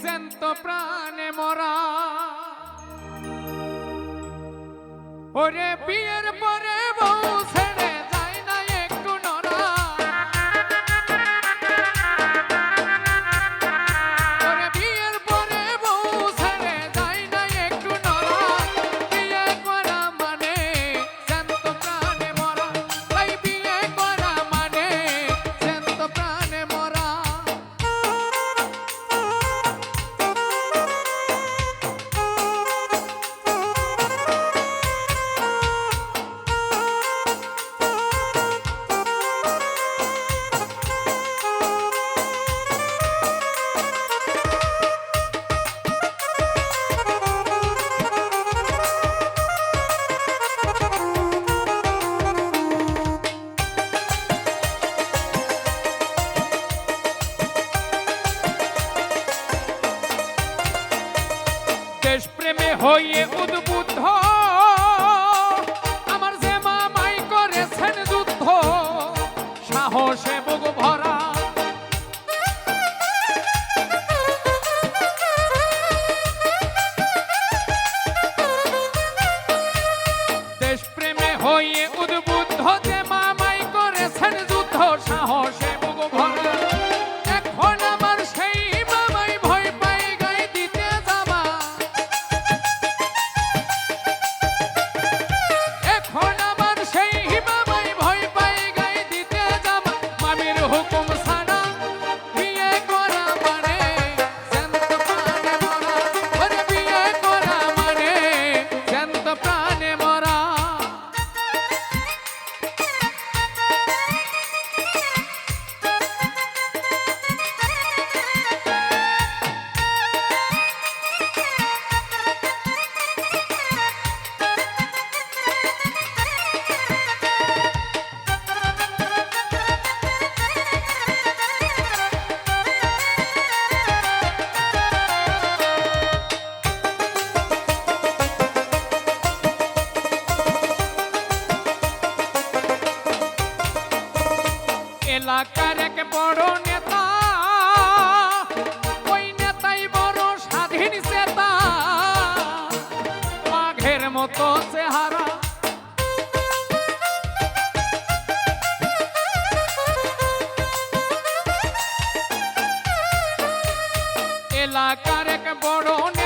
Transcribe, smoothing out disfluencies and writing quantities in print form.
জ্যান্ত প্রাণে মরা। ওরে বিয়ের পরে বউ ছেড়ে যায় না একটু নড়া। ওরে বিয়ের পরে বউ ছেড়ে যায় না একটু নড়া। বিয়ে করা মানে জ্যান্ত প্রাণে মরা। তাই বিয়ে করা মানে জ্যান্ত প্রাণে মরা। দেশপ্রেমে হয়ে উদ্বুদ্ধ আমার যে মামাই করেছেন যুদ্ধ, সাহসে বুক ভরা। দেশপ্রেমে হয়ে উদ্বুদ্ধ যে মামাই করেছেন যুদ্ধ, সাহসে বুক ভরা। এখন আমার সেই মামাই ভয় পাই গায়ে দিতে যাবা। এখন আমার সেই মামাই ভয় পাই গায়ে দিতে যাবা। মামির হুকুম ছাড়া বিয়ে করা মানে জ্যান্ত প্রাণে মরা। ওরে বিয়ে করা মানে জ্যান্ত প্রাণে মরা। এলাকার এক বড় নেতা, ওই নেতাই বড় স্বাধীন চেতা। বাঘের মতো চেহারা, এলাকার এক বড় নেতা।